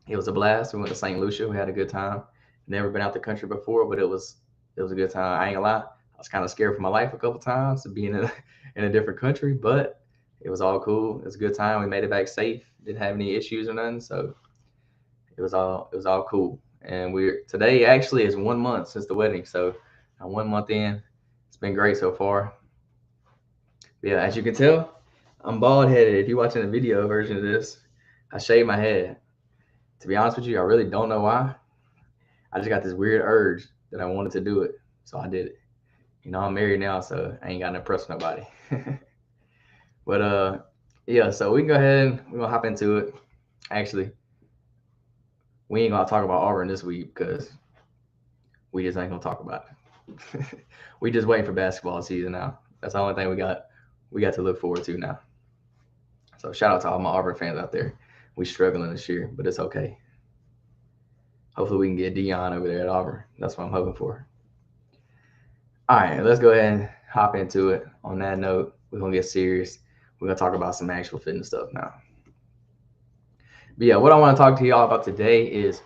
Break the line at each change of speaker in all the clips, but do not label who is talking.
It was a blast. We went to St. Lucia. We had a good time. Never been out the country before, but it was a good time. I ain't gonna lie. I was kind of scared for my life a couple times to being in in a different country, but it was all cool. It was a good time. We made it back safe. Didn't have any issues or nothing, so it was all cool. And we're today actually is 1 month since the wedding, so I'm 1 month in. It's been great so far. But yeah, as you can tell, I'm bald headed. If you're watching the video version of this, I shaved my head. To be honest with you, I really don't know why. I just got this weird urge that I wanted to do it, so I did it. I'm married now, so I ain't got to impress nobody. But yeah. So we can go ahead and we're gonna hop into it. Actually, we ain't gonna talk about Auburn this week because we just ain't gonna talk about it. We just waiting for basketball season now. That's the only thing we got. We got to look forward to now. So shout out to all my Auburn fans out there. We struggling this year, but it's okay. Hopefully we can get Dion over there at Auburn. That's what I'm hoping for. All right, let's go ahead and hop into it. On that note, we're gonna get serious. We're gonna talk about some actual fitness stuff now. But yeah, what I want to talk to y'all about today is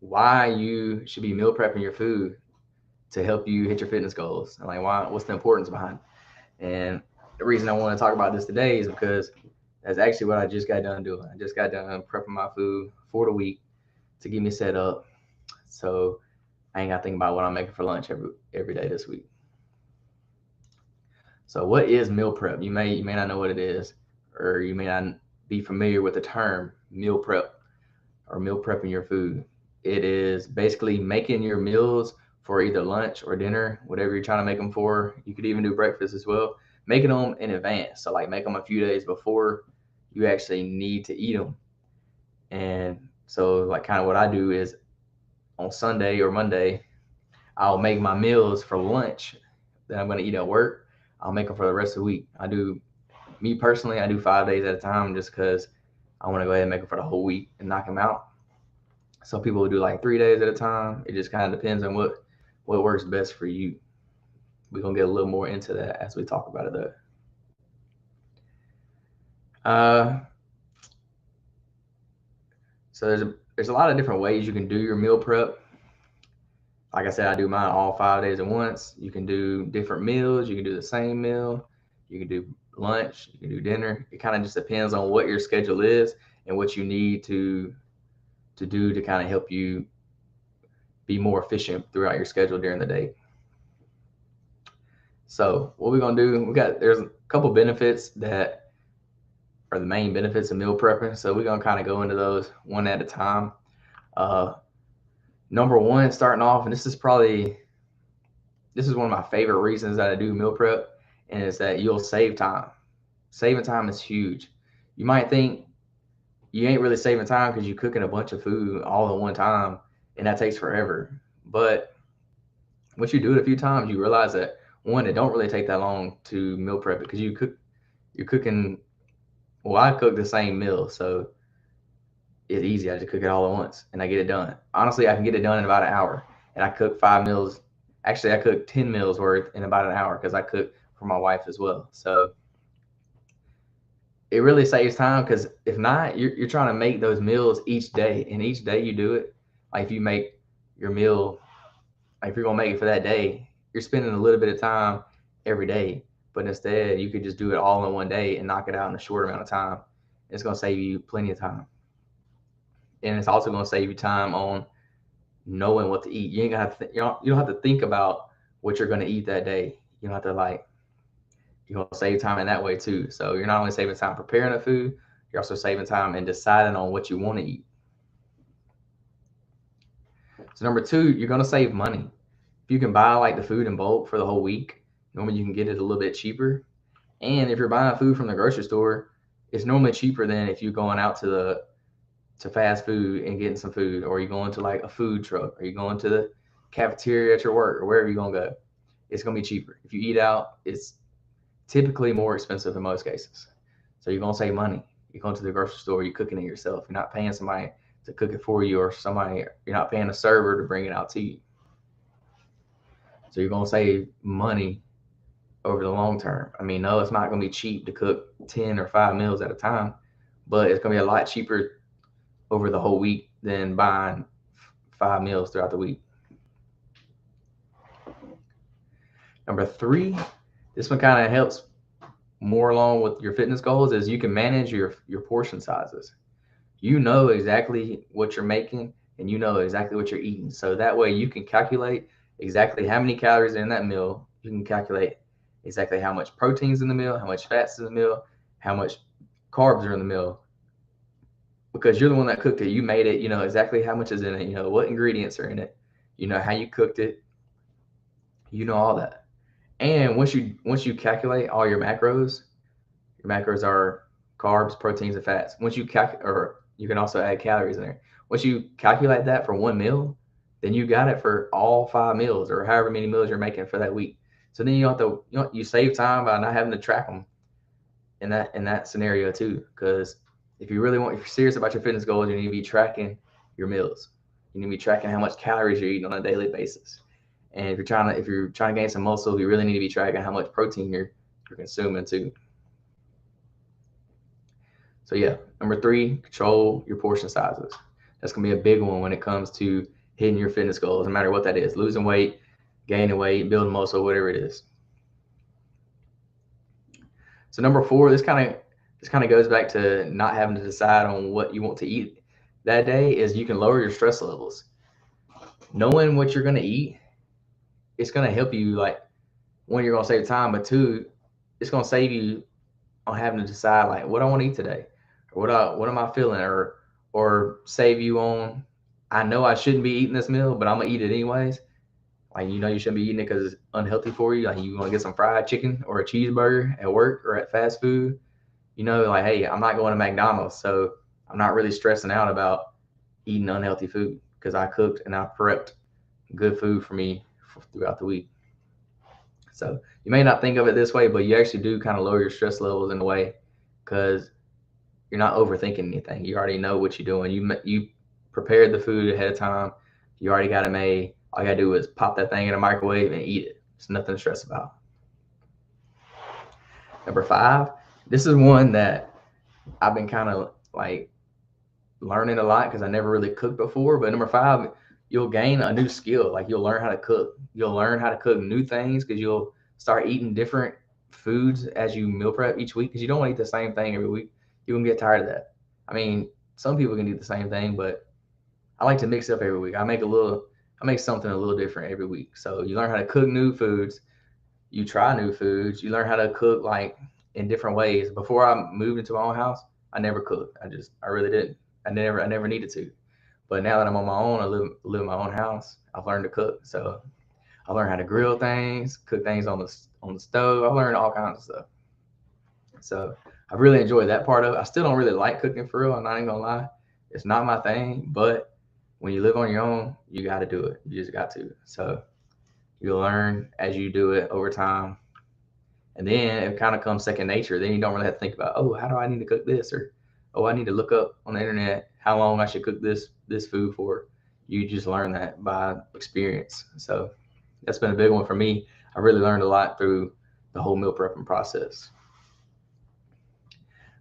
why you should be meal prepping your food to help you hit your fitness goals, and like what's the importance behind it. And the reason I want to talk about this today is because that's actually what I just got done doing. I just got done prepping my food for the week to get me set up, so I ain't got to think about what I'm making for lunch every day this week. So what is meal prep? You may not know what it is, or you may not be familiar with the term meal prep or meal prepping your food. It is basically making your meals for either lunch or dinner, whatever you're trying to make them for. You could even do breakfast as well. Making them in advance, so like make them a few days before you actually need to eat them. And so like kind of what I do is on Sunday or Monday, I'll make my meals for lunch that I'm going to eat at work. I'll make them for the rest of the week. Me personally, I do 5 days at a time just because I want to go ahead and make them for the whole week and knock them out. Some people will do like 3 days at a time. It just kind of depends on what works best for you. We're gonna get a little more into that as we talk about it though. Uh, so there's a lot of different ways you can do your meal prep. Like I said, I do mine all 5 days at once. You can do different meals. You can do the same meal. You can do lunch. You can do dinner. It kind of just depends on what your schedule is and what you need to do to kind of help you be more efficient throughout your schedule during the day. So what we're gonna do, there's a couple benefits that are the main benefits of meal prepping. So we're gonna kind of go into those one at a time. Uh, Number one, starting off, and this is one of my favorite reasons that I do meal prep, and it's that you'll save time. Saving time is huge. You might think you ain't really saving time because you're cooking a bunch of food all at one time, and that takes forever. But once you do it a few times, you realize that one, it don't really take that long to meal prep because you're cooking. Well, I cook the same meal, so it's easy. I just cook it all at once and I get it done. Honestly, I can get it done in about an hour, and I cook 5 meals. Actually, I cook 10 meals worth in about an hour because I cook for my wife as well. So it really saves time because if not, you're trying to make those meals each day, and each day you do it. Like if you make your meal, like if you're gonna make it for that day, you're spending a little bit of time every day. But instead, you could just do it all in one day and knock it out in a short amount of time. It's gonna save you plenty of time, and it's also gonna save you time on knowing what to eat. You ain't gonna have to you don't have to think about what you're gonna eat that day. You don't have to like you're gonna save time in that way too. So you're not only saving time preparing the food, you're also saving time and deciding on what you want to eat. So number two, you're gonna save money. If you can buy like the food in bulk for the whole week, normally you can get it a little bit cheaper. And if you're buying food from the grocery store, it's normally cheaper than if you're going out to fast food and getting some food, or you're going to like a food truck, or you're going to the cafeteria at your work, or wherever you're gonna go. It's gonna be cheaper. If you eat out, it's typically more expensive in most cases. So you're gonna save money. You're going to the grocery store, you're cooking it yourself. You're not paying somebody to cook it for you, or somebody you're not paying a server to bring it out to you. So you're gonna save money over the long term. I mean, no, it's not gonna be cheap to cook 10 or 5 meals at a time, but it's gonna be a lot cheaper over the whole week than buying 5 meals throughout the week. Number 3, this one kind of helps more along with your fitness goals, is you can manage your portion sizes. You know exactly what you're making and you know exactly what you're eating. So that way you can calculate exactly how many calories are in that meal. You can calculate exactly how much protein's in the meal, how much fat's in the meal, how much carbs are in the meal. Because you're the one that cooked it. You made it, you know exactly how much is in it, you know what ingredients are in it, you know how you cooked it, you know all that. And once you calculate all your macros are carbs, proteins, and fats. Once you or you can also add calories in there. Once you calculate that for one meal, then you got it for all 5 meals or however many meals you're making for that week. So then you don't have to, you save time by not having to track them in that scenario too. Because if you're serious about your fitness goals, you need to be tracking your meals. You need to be tracking how much calories you're eating on a daily basis. And if you're trying to gain some muscle, you really need to be tracking how much protein you're consuming too. So yeah, number 3, control your portion sizes. That's gonna be a big one when it comes to hitting your fitness goals, no matter what that is: losing weight, gaining weight, building muscle, whatever it is. So number 4, this kind of goes back to not having to decide on what you want to eat that day. Is you can lower your stress levels. Knowing what you're gonna eat, it's gonna help you, like, one, you're gonna save time, but 2, it's gonna save you on having to decide like what I want to eat today, or what am I feeling, or save you on, I know I shouldn't be eating this meal, but I'm gonna eat it anyways. Like, you shouldn't be eating it because it's unhealthy for you. Like, you want to get some fried chicken or a cheeseburger at work or at fast food. Like, hey, I'm not going to McDonald's, so I'm not really stressing out about eating unhealthy food because I cooked and I prepped good food for me throughout the week. So you may not think of it this way, but you actually do kind of lower your stress levels in a way, because you're not overthinking anything. You already know what you're doing. You prepared the food ahead of time. You already got it made. All you gotta do is pop that thing in a microwave and eat it. It's nothing to stress about. Number 5, this is one that I've been kind of like learning a lot because I never really cooked before. But number 5, you'll gain a new skill. Like, you'll learn how to cook. You'll learn how to cook new things because you'll start eating different foods as you meal prep each week, because you don't want to eat the same thing every week. You can get tired of that. I mean, some people can eat the same thing, but I like to mix it up every week. I make something a little different every week. So you learn how to cook new foods. You try new foods. You learn how to cook like in different ways. Before I moved into my own house, I never cooked. I really didn't. I never needed to. But now that I'm on my own, I live in my own house, I've learned to cook. So I learned how to grill things, cook things on the stove. I learned all kinds of stuff. So I really enjoyed that part of it. I still don't really like cooking for real. I'm not even gonna lie. It's not my thing, but when you live on your own, you got to do it. You just got to. So you'll learn as you do it over time. And then it kind of comes second nature. Then you don't really have to think about, oh, how do I need to cook this? Or, oh, I need to look up on the internet how long I should cook this food for. You just learn that by experience. So that's been a big one for me. I really learned a lot through the whole meal prepping process.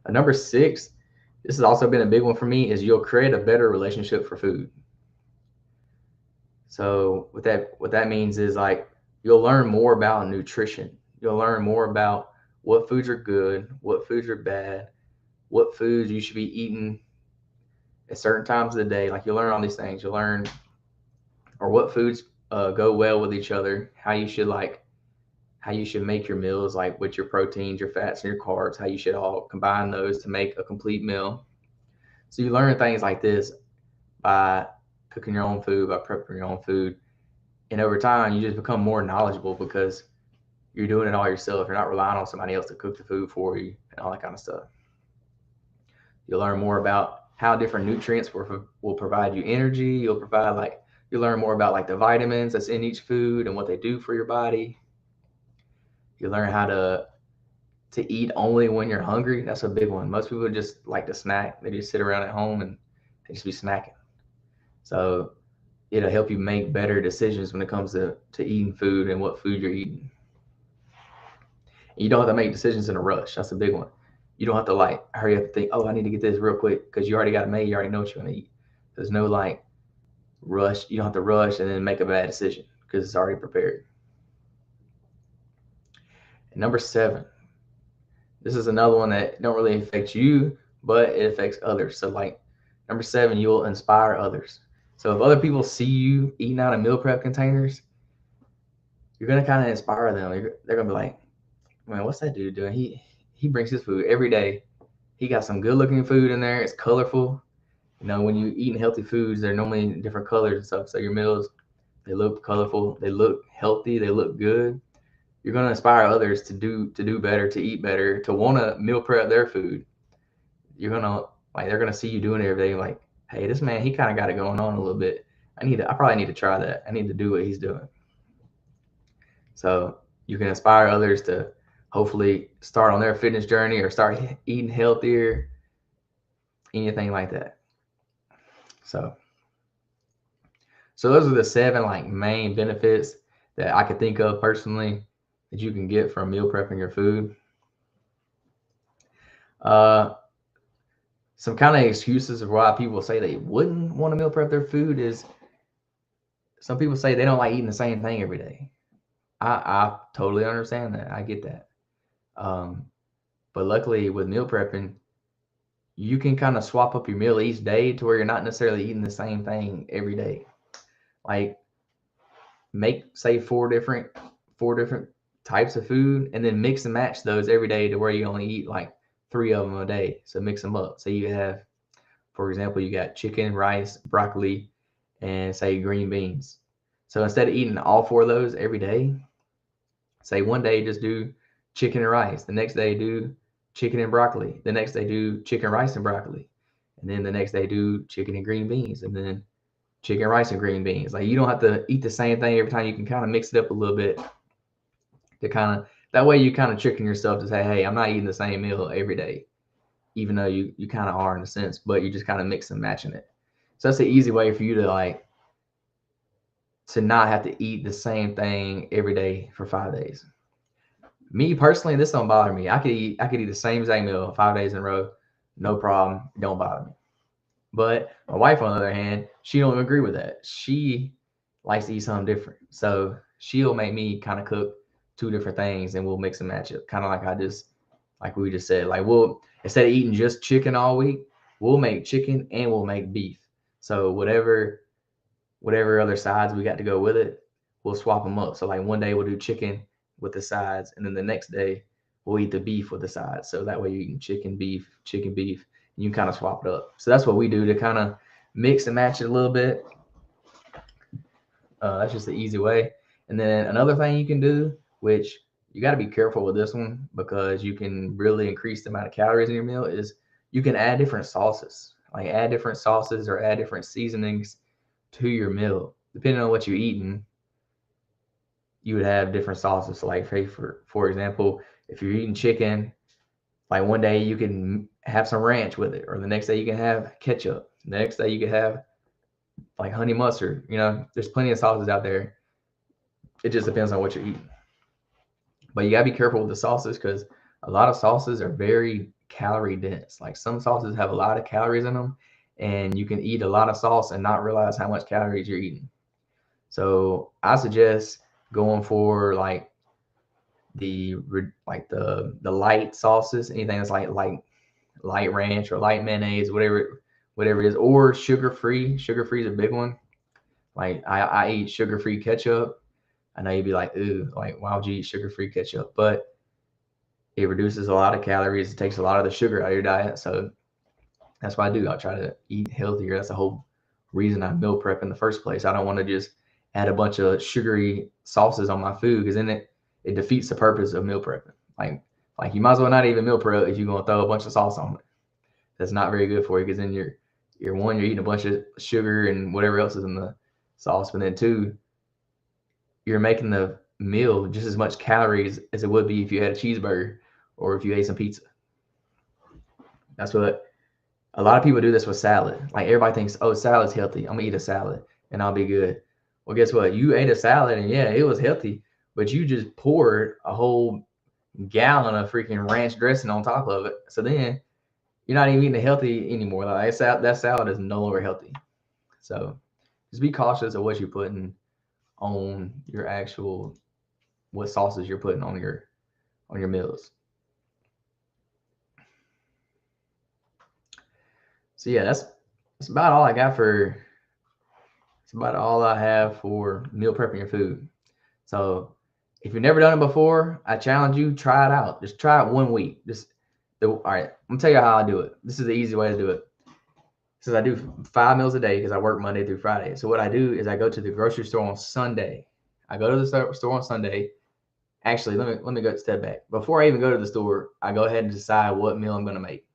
Number 6, this has also been a big one for me, is you'll create a better relationship for food. So what that means is, like, you'll learn more about nutrition. You'll learn more about what foods are good, what foods are bad, what foods you should be eating at certain times of the day. Like, you'll learn all these things. You'll learn, or what foods go well with each other, how you should make your meals, like with your proteins, your fats, and your carbs, how you should all combine those to make a complete meal. So you learn things like this by cooking your own food, by prepping your own food. And over time, you just become more knowledgeable because you're doing it all yourself. You're not relying on somebody else to cook the food for you and all that kind of stuff. You'll learn more about how different nutrients will provide you energy. You'll learn more about like the vitamins that's in each food and what they do for your body. You learn how to eat only when you're hungry. That's a big one. Most people just like to snack. They just sit around at home and they just be snacking. So it'll help you make better decisions when it comes to eating food and what food you're eating. And you don't have to make decisions in a rush. That's a big one. You don't have to like hurry up and think, oh, I need to get this real quick, because you already got it made. You already know what you're going to eat. There's no like rush. You don't have to rush and then make a bad decision because it's already prepared. And number 7, this is another one that don't really affect you, but it affects others. So like number 7, you'll inspire others. So if other people see you eating out of meal prep containers, you're gonna kind of inspire them. They're gonna be like, man, what's that dude doing? He brings his food every day. He got some good looking food in there. It's colorful. You know, when you eating healthy foods, they're normally different colors and stuff. So your meals, they look colorful, they look healthy, they look good. You're gonna inspire others to do better, to eat better, to want to meal prep their food. You're gonna like they're gonna see you doing it every day. Like, hey, this man, he kind of got it going on a little bit. I probably need to try that. I need to do what he's doing. So you can inspire others to hopefully start on their fitness journey or start eating healthier, anything like that. So those are the 7 like main benefits that I could think of personally that you can get from meal prepping your food. Some kind of excuses of why people say they wouldn't want to meal prep their food is some people say they don't like eating the same thing every day. I totally understand that. I get that. But luckily with meal prepping, you can kind of swap up your meal each day to where you're not necessarily eating the same thing every day. Like make say four different types of food and then mix and match those every day to where you only eat like 3 of them a day. So mix them up. So you have, for example, you got chicken, rice, broccoli, and say green beans. So instead of eating all 4 of those every day, say one day just do chicken and rice. The next day do chicken and broccoli. The next day do chicken, rice, and broccoli. And then the next day do chicken and green beans. And then chicken, rice, and green beans. Like you don't have to eat the same thing every time. You can kind of mix it up a little bit to kind of, that way you kind of tricking yourself to say, hey, I'm not eating the same meal every day, even though you kind of are in a sense, but you just kind of mix and matching it. So that's the easy way for you to like, to not have to eat the same thing every day for 5 days. Me personally, this don't bother me. I could eat the same exact meal 5 days in a row, no problem. It don't bother me. But my wife, on the other hand, she don't agree with that. She likes to eat something different. So she'll make me kind of cook 2 different things and we'll mix and match it. Kind of like we just said, like we'll, instead of eating just chicken all week, we'll make chicken and we'll make beef. So whatever other sides we got to go with it, we'll swap them up. So like one day we'll do chicken with the sides, and then the next day we'll eat the beef with the sides. So that way you're eating chicken, beef, and you kind of swap it up. So that's what we do to kind of mix and match it a little bit. That's just the easy way. And then another thing you can do, which you got to be careful with this one because you can really increase the amount of calories in your meal, is you can add different sauces. Like add different sauces or add different seasonings to your meal. Depending on what you're eating, you would have different sauces. So like for example, if you're eating chicken, like one day you can have some ranch with it, or the next day you can have ketchup. The next day you can have like honey mustard. You know, there's plenty of sauces out there. It just depends on what you're eating. But you gotta be careful with the sauces because a lot of sauces are very calorie dense. Like some sauces have a lot of calories in them, and you can eat a lot of sauce and not realize how much calories you're eating. So I suggest going for like the light sauces, anything that's like light ranch or light mayonnaise, whatever it is, or sugar free. Sugar free is a big one. Like I eat sugar free ketchup. I know you'd be like, ooh, like why would you eat sugar free ketchup? But it reduces a lot of calories. It takes a lot of the sugar out of your diet. So that's what I do. I try to eat healthier. That's the whole reason I meal prep in the first place. I don't want to just add a bunch of sugary sauces on my food because then it defeats the purpose of meal prepping. Like you might as well not even meal prep if you're gonna throw a bunch of sauce on it. That's not very good for you because then you're eating a bunch of sugar and whatever else is in the sauce, but then 2, you're making the meal just as much calories as it would be if you had a cheeseburger or if you ate some pizza. That's what a lot of people do this with salad. Like everybody thinks, oh, salad's healthy. I'm gonna eat a salad and I'll be good. Well, guess what? You ate a salad and yeah, it was healthy, but you just poured a whole gallon of freaking ranch dressing on top of it. So then you're not even eating healthy anymore. Like that salad is no longer healthy. So just be cautious of what you're putting on your actual, what sauces you're putting on your meals. So yeah, that's about all I got for it's about all I have for meal prepping your food. So if you've never done it before, I challenge you, try it out. Just try it 1 week. All right, I'm gonna tell you how I do it. This is the easy way to do it. Since I do 5 meals a day because I work Monday through Friday. So what I do is I go to the grocery store on Sunday. I go to the store on Sunday. Actually, let me go a step back. Before I even go to the store, I go ahead and decide what meal I'm gonna make,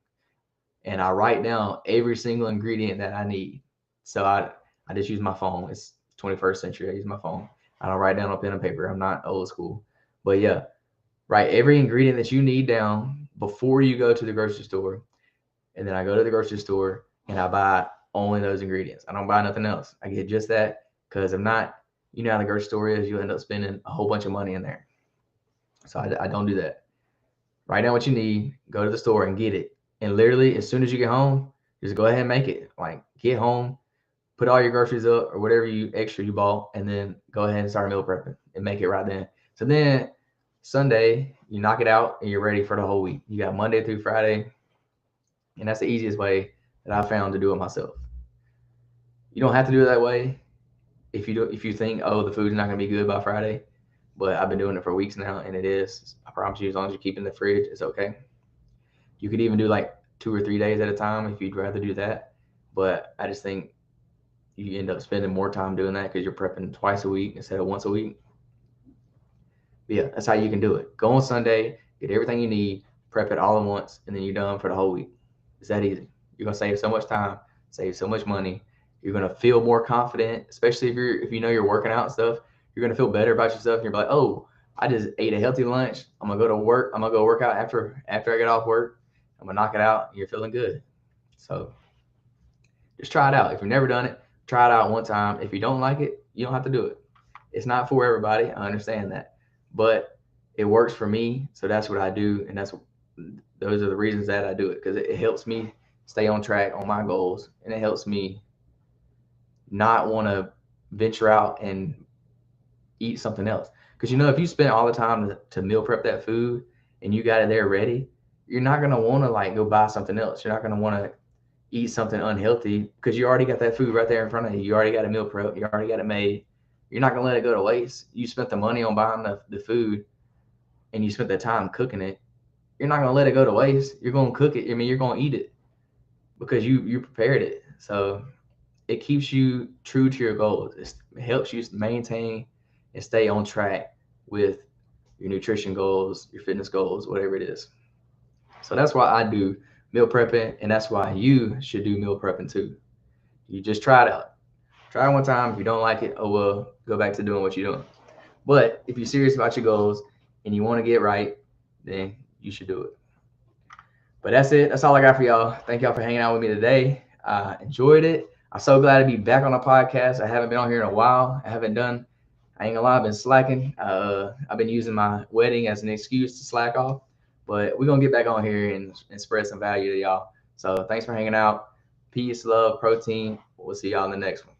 and I write down every single ingredient that I need. So I just use my phone. It's 21st century. I use my phone. I don't write down on pen and paper. I'm not old school. But yeah, write every ingredient that you need down before you go to the grocery store. And then I go to the grocery store and I buy only those ingredients. I don't buy nothing else. I get just that because if not, you know how the grocery store is, you end up spending a whole bunch of money in there. So I don't do that. Write down what you need, go to the store and get it. And literally, as soon as you get home, just go ahead and make it. Like, get home, put all your groceries up or whatever you extra you bought, and then go ahead and start meal prepping and make it right then. So then Sunday, you knock it out and you're ready for the whole week. You got Monday through Friday, and that's the easiest way that I found to do it myself. You don't have to do it that way if you think, oh, the food's not gonna be good by Friday. But I've been doing it for weeks now, and it is. I promise you, as long as you keep it in the fridge, it's okay. You could even do like 2 or 3 days at a time if you'd rather do that. But I just think you end up spending more time doing that because you're prepping twice a week instead of once a week. But yeah, that's how you can do it. Go on Sunday, get everything you need, prep it all at once, and then you're done for the whole week. It's that easy. You're gonna save so much time, save so much money. You're gonna feel more confident, especially if you know you're working out and stuff. You're gonna feel better about yourself. And you're like, oh, I just ate a healthy lunch. I'm gonna go to work. I'm gonna go work out after I get off work. I'm gonna knock it out. And you're feeling good. So just try it out. If you've never done it, try it out one time. If you don't like it, you don't have to do it. It's not for everybody. I understand that, but it works for me. So that's what I do, and those are the reasons that I do it because it helps me stay on track on my goals, and it helps me not want to venture out and eat something else. Because if you spend all the time to meal prep that food and you got it there ready, you're not gonna want to like go buy something else. You're not gonna want to eat something unhealthy because you already got that food right there in front of you. You already got a meal prep. You already got it made. You're not gonna let it go to waste. You spent the money on buying the food, and you spent the time cooking it. You're not gonna let it go to waste. You're gonna cook it. I mean, you're gonna eat it because you prepared it. So it keeps you true to your goals. It helps you maintain and stay on track with your nutrition goals, your fitness goals, whatever it is. So that's why I do meal prepping, and that's why you should do meal prepping too. You just try it out. Try it one time. If you don't like it, oh well, go back to doing what you're doing. But if you're serious about your goals and you want to get right, then you should do it. But that's it. That's all I got for y'all. Thank y'all for hanging out with me today. I enjoyed it. I'm so glad to be back on the podcast. I haven't been on here in a while. I ain't gonna lie, I've been slacking. I've been using my wedding as an excuse to slack off. But we're gonna get back on here and spread some value to y'all. So thanks for hanging out. Peace, love, protein. We'll see y'all in the next one.